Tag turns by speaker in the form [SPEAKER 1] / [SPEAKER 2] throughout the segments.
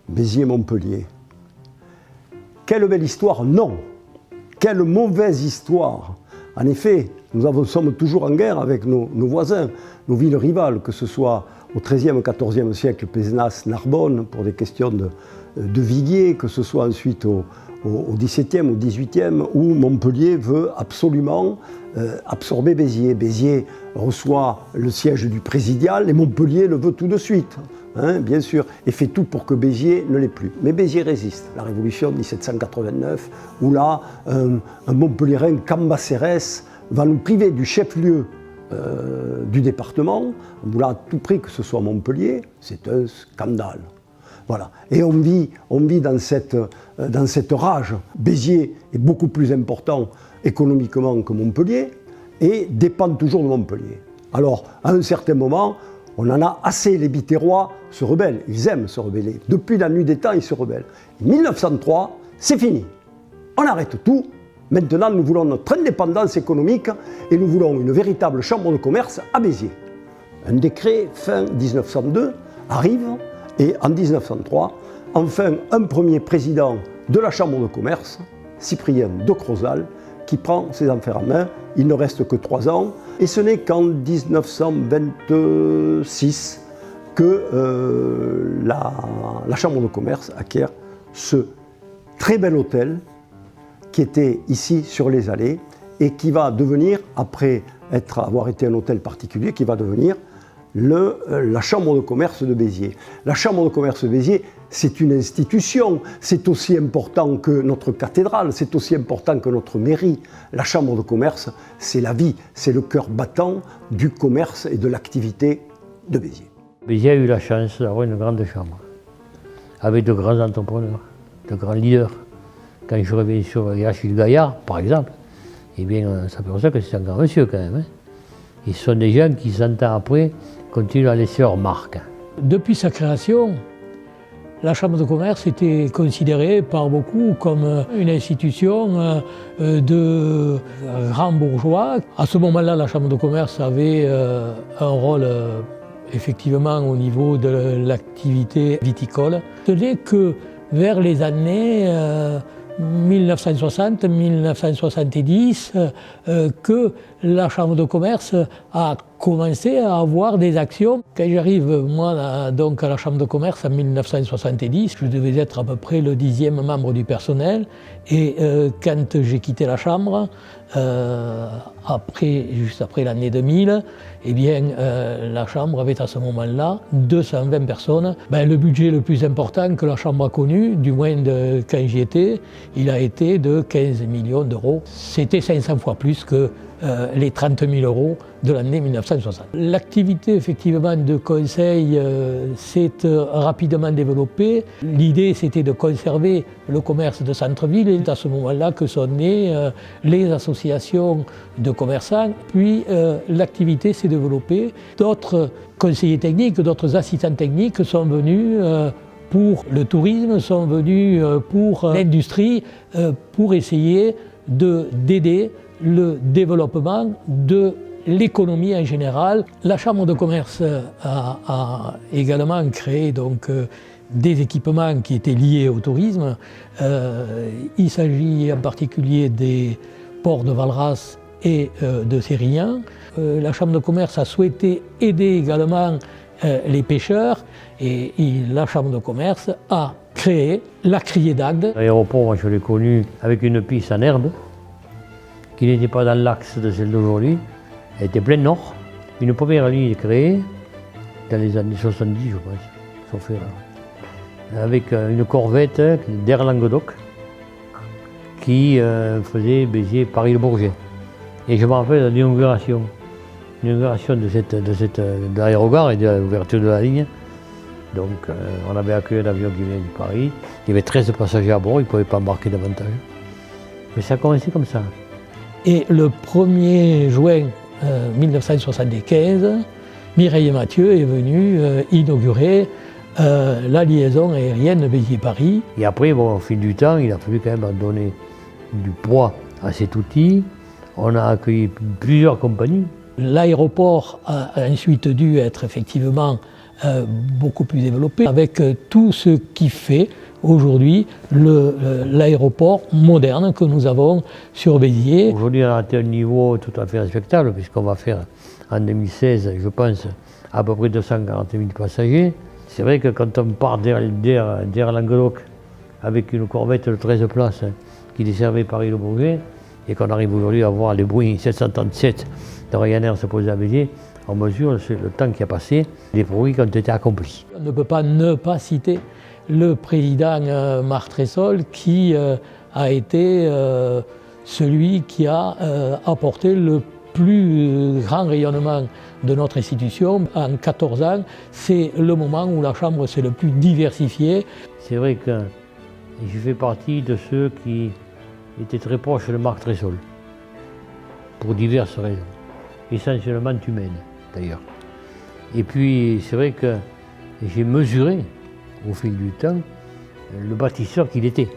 [SPEAKER 1] Béziers-Montpellier. Quelle belle histoire? Non. Quelle mauvaise histoire. En effet, nous sommes toujours en guerre avec nos voisins, nos villes rivales, que ce soit au XIIIe, XIVe siècle, Pézenas, Narbonne, pour des questions de viguier, que ce soit ensuite au XVIIe, au XVIIIe, où Montpellier veut absolument absorber Béziers. Béziers reçoit le siège du présidial et Montpellier le veut tout de suite, hein, bien sûr, et fait tout pour que Béziers ne l'ait plus. Mais Béziers résiste. La Révolution de 1789, où là, un Montpellierin, Cambacérès, va nous priver du chef-lieu du département, on voulait à tout prix que ce soit Montpellier, c'est un scandale. Voilà. Et on vit dans cette rage. Béziers est beaucoup plus important économiquement que Montpellier et dépend toujours de Montpellier. Alors, à un certain moment, on en a assez, les Biterrois se rebellent, ils aiment se rebeller. Depuis la nuit des temps, ils se rebellent. En 1903, c'est fini. On arrête tout. Maintenant, nous voulons notre indépendance économique et nous voulons une véritable chambre de commerce à Béziers. Un décret fin 1902 arrive et en 1903, enfin un premier président de la chambre de commerce, Cyprien de Crozal, qui prend ses affaires en main. Il ne reste que 3 ans et ce n'est qu'en 1926 que la chambre de commerce acquiert ce très bel hôtel qui était ici sur les allées et qui va devenir, après avoir été un hôtel particulier, qui va devenir la chambre de commerce de Béziers. La chambre de commerce de Béziers, c'est une institution, c'est aussi important que notre cathédrale, c'est aussi important que notre mairie. La chambre de commerce, c'est la vie, c'est le cœur battant du commerce et de l'activité de Béziers.
[SPEAKER 2] Béziers a eu la chance d'avoir une grande chambre, avec de grands entrepreneurs, de grands leaders. Quand je reviens sur Achille Gaillard, par exemple, eh bien, on s'aperçoit que c'est un grand monsieur quand même. Hein. Ils sont des gens qui, 100 ans après, continuent à laisser leur marque.
[SPEAKER 3] Depuis sa création, la Chambre de commerce était considérée par beaucoup comme une institution de grands bourgeois. À ce moment-là, la Chambre de commerce avait un rôle effectivement au niveau de l'activité viticole. Ce n'est que vers les années 1960-1970 que la Chambre de commerce a commencé à avoir des actions. Quand j'arrive, moi, donc à la Chambre de commerce en 1970, je devais être à peu près le 10e membre du personnel. Et quand j'ai quitté la Chambre, juste après l'année 2000, eh bien, la Chambre avait à ce moment-là 220 personnes. Le budget le plus important que la Chambre a connu, du moins quand j'y étais, il a été de 15 millions d'euros. C'était 500 fois plus que les 30 000 euros de l'année 1960. L'activité effectivement de conseil s'est rapidement développée. L'idée c'était de conserver le commerce de centre-ville et c'est à ce moment-là que sont nées les associations de commerçants. Puis l'activité s'est développée. D'autres conseillers techniques, d'autres assistants techniques sont venus pour le tourisme, sont venus pour l'industrie, pour essayer d'aider le développement de l'économie en général. La Chambre de commerce a également créé donc, des équipements qui étaient liés au tourisme. Il s'agit en particulier des ports de Valras et de Sérignan. La Chambre de commerce a souhaité aider également les pêcheurs et la Chambre de commerce a créé la Criée d'Agde.
[SPEAKER 2] L'aéroport, moi je l'ai connu avec une piste en herbe qui n'était pas dans l'axe de celle d'aujourd'hui. Elle était plein nord. Une première ligne est créée dans les années 70, je pense, sauf erreur, avec une corvette d'Air Languedoc qui faisait Béziers Paris-le-Bourget. Et je me rappelle de l'inauguration de l'aérogare et de l'ouverture de la ligne. Donc on avait accueilli un avion qui venait de Paris. Il y avait 13 passagers à bord, ils ne pouvaient pas embarquer davantage. Mais ça a commencé comme ça.
[SPEAKER 3] Et le 1er juin 1975, Mireille Mathieu est venue inaugurer la liaison aérienne Béziers-Paris.
[SPEAKER 2] Et après, au fil du temps, il a fallu quand même donner du poids à cet outil. On a accueilli plusieurs compagnies.
[SPEAKER 3] L'aéroport a ensuite dû être effectivement beaucoup plus développée, avec tout ce qui fait aujourd'hui l'aéroport moderne que nous avons sur Béziers.
[SPEAKER 2] Aujourd'hui, on a atteint un niveau tout à fait respectable, puisqu'on va faire en 2016, je pense, à peu près 240 000 passagers. C'est vrai que quand on part d'Air Languedoc avec une corvette de 13 places qui desservait Paris-Le Bourget, et qu'on arrive aujourd'hui à voir les Boeing 737 de Ryanair se poser à Béziers, on mesure le temps qui a passé, les progrès qui ont été accomplis.
[SPEAKER 3] On ne peut pas ne pas citer le président Marc Tressol qui a été celui qui a apporté le plus grand rayonnement de notre institution. En 14 ans, c'est le moment où la Chambre s'est le plus diversifiée.
[SPEAKER 2] C'est vrai que je fais partie de ceux qui étaient très proches de Marc Tressol, pour diverses raisons, essentiellement humaines d'ailleurs. Et puis c'est vrai que j'ai mesuré au fil du temps le bâtisseur qu'il était.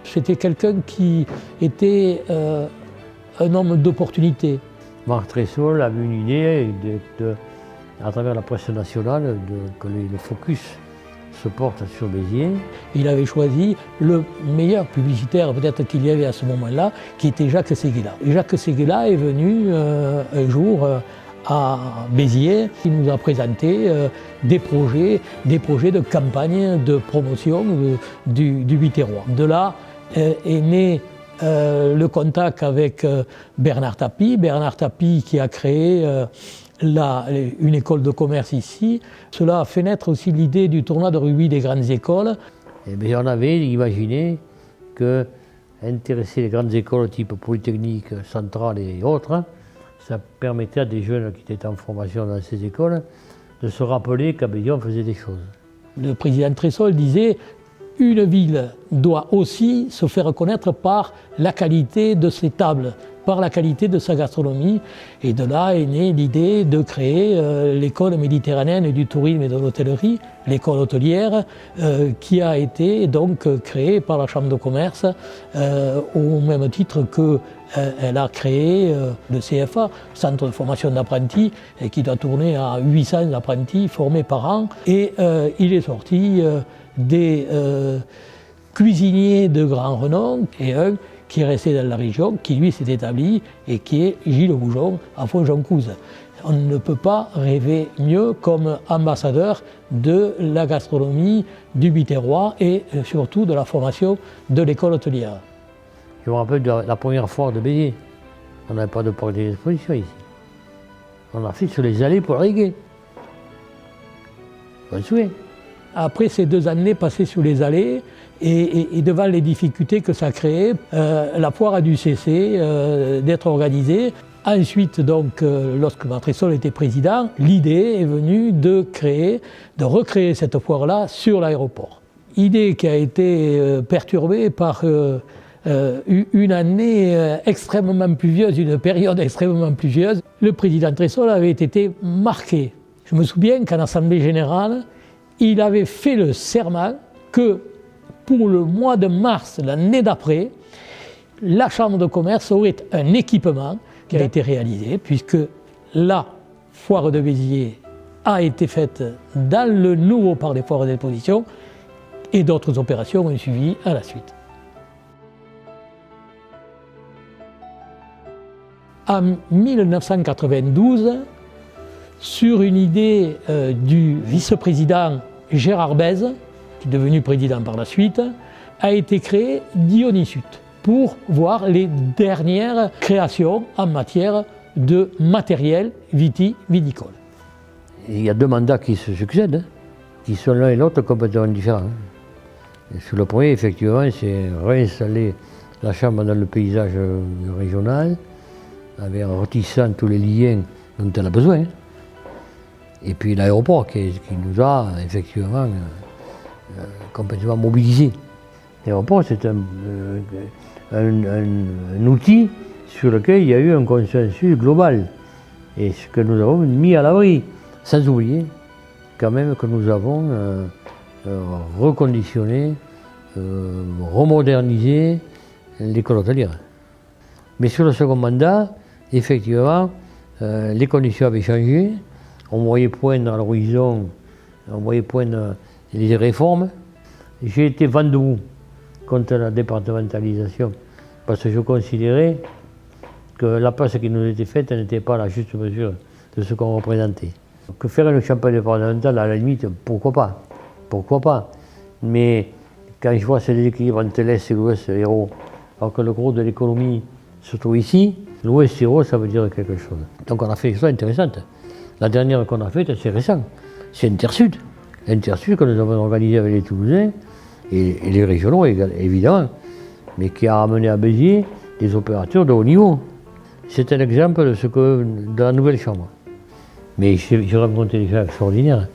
[SPEAKER 3] C'était quelqu'un qui était un homme d'opportunité.
[SPEAKER 2] Marc Tressol avait une idée à travers la presse nationale que le focus se porte sur Béziers.
[SPEAKER 3] Il avait choisi le meilleur publicitaire peut-être qu'il y avait à ce moment-là, qui était Jacques Séguéla. Et Jacques Séguéla est venu un jour à Béziers. Il nous a présenté des projets de campagne de promotion du Biterrois. De là est né le contact avec Bernard Tapie. Bernard Tapie qui a créé une école de commerce ici. Cela a fait naître aussi l'idée du tournoi de rugby des grandes écoles.
[SPEAKER 2] Et bien, on avait imaginé que intéresser les grandes écoles type Polytechnique, Centrale et autres, ça permettait à des jeunes qui étaient en formation dans ces écoles de se rappeler qu'à Béziers on faisait des choses.
[SPEAKER 3] Le président Tressol disait une ville doit aussi se faire connaître par la qualité de ses tables, par la qualité de sa gastronomie. Et de là est née l'idée de créer l'école méditerranéenne du tourisme et de l'hôtellerie, l'école hôtelière, qui a été donc créée par la Chambre de commerce, au même titre qu'elle a créé le CFA, Centre de formation d'apprentis, qui doit tourner à 800 apprentis formés par an. Et il est sorti des cuisiniers de grand renom, et un qui est resté dans la région, qui lui s'est établi, et qui est Gilles Goujon à Fonjoncouze. On ne peut pas rêver mieux comme ambassadeur de la gastronomie du Biterrois et surtout de la formation de l'école hôtelière.
[SPEAKER 2] Je me rappelle de la première foire de Béziers. On n'avait pas de parc d'exposition ici. On a fait sur les allées pour riguer. On se souvient.
[SPEAKER 3] Après ces 2 années passées sous les allées, et devant les difficultés que ça créait, la foire a dû cesser d'être organisée. Ensuite, donc, lorsque Marc Tressol était président, l'idée est venue de recréer cette foire-là sur l'aéroport. Idée qui a été perturbée par une année extrêmement pluvieuse, une période extrêmement pluvieuse. Le président Tressol avait été marqué. Je me souviens qu'en Assemblée générale, il avait fait le serment que pour le mois de mars, l'année d'après, la Chambre de commerce aurait un équipement qui a été réalisé, puisque la foire de Béziers a été faite dans le nouveau parc des foires et d'exposition, et d'autres opérations ont suivi à la suite. En 1992, sur une idée du vice-président Gérard Bèze, qui est devenu président par la suite, a été créé Dionysut pour voir les dernières créations en matière de matériel viticole.
[SPEAKER 2] Il y a 2 mandats qui se succèdent, qui sont l'un et l'autre complètement différents. Et sur le premier, effectivement, c'est réinstaller la Chambre dans le paysage régional, en retissant tous les liens dont elle a besoin. Et puis l'aéroport qui nous a effectivement complètement mobilisés. L'aéroport, c'est un outil sur lequel il y a eu un consensus global et ce que nous avons mis à l'abri, sans oublier quand même que nous avons reconditionné, remodernisé l'école hôtelière. Mais sur le second mandat, effectivement, les conditions avaient changé. On voyait poindre à l'horizon on voyait poindre les réformes. J'ai été vent debout contre la départementalisation parce que je considérais que la place qui nous était faite n'était pas à la juste mesure de ce qu'on représentait. Que faire une campagne départementale, à la limite, pourquoi pas? Pourquoi pas? Mais quand je vois ce déséquilibre entre l'Est et l'Ouest héros, alors que le gros de l'économie se trouve ici, l'Ouest héros, ça veut dire quelque chose. Donc on a fait des choses intéressantes. La dernière qu'on a faite, c'est récent. C'est Intersud. Intersud que nous avons organisé avec les Toulousains et les régionaux évidemment, mais qui a amené à Béziers des opérateurs de haut niveau. C'est un exemple de la nouvelle chambre. Mais j'ai rencontré des gens extraordinaires.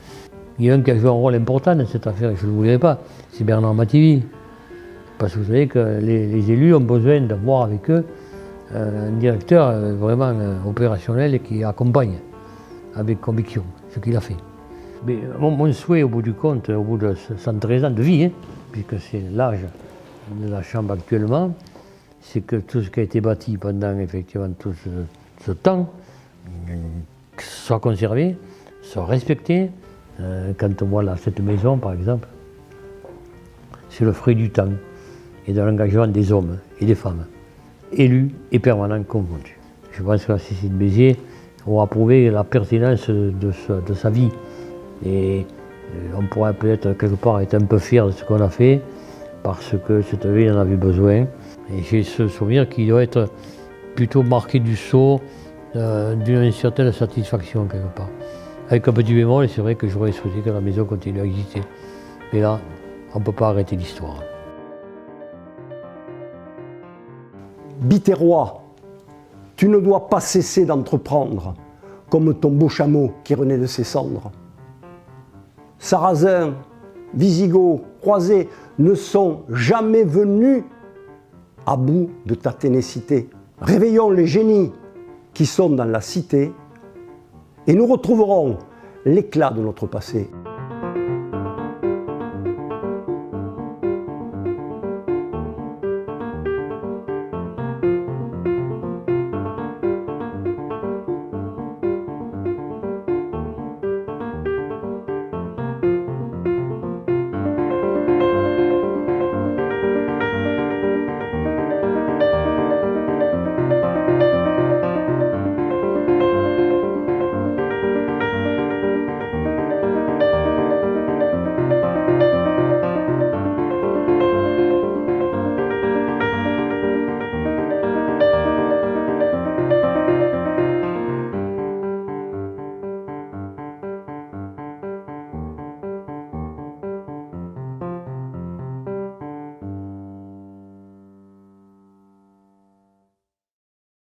[SPEAKER 2] Il y a un qui a joué un rôle important dans cette affaire, je ne l'oublierai pas, c'est Bernard Mativi. Parce que vous savez que les élus ont besoin d'avoir avec eux un directeur vraiment opérationnel et qui accompagne avec conviction ce qu'il a fait. Mais mon souhait au bout du compte, au bout de 113 ans de vie, puisque c'est l'âge de la Chambre actuellement, c'est que tout ce qui a été bâti pendant effectivement tout ce temps soit conservé, soit respecté. Quand on voit là, cette maison, par exemple, c'est le fruit du temps et de l'engagement des hommes et des femmes, élus et permanents confondus. Je pense que la CCI de Béziers aura prouvé la pertinence de sa vie. Et on pourrait peut-être quelque part être un peu fier de ce qu'on a fait, parce que cette ville en avait besoin. Et j'ai ce souvenir qui doit être plutôt marqué du sceau d'une certaine satisfaction quelque part. Avec un petit bémol, et c'est vrai que j'aurais souhaité que la maison continue à exister. Mais là, on ne peut pas arrêter l'histoire.
[SPEAKER 1] Biterrois, tu ne dois pas cesser d'entreprendre, comme ton beau chameau qui renaît de ses cendres. Sarrasins, Visigoths, Croisés ne sont jamais venus à bout de ta ténacité. Réveillons les génies qui sont dans la cité et nous retrouverons l'éclat de notre passé.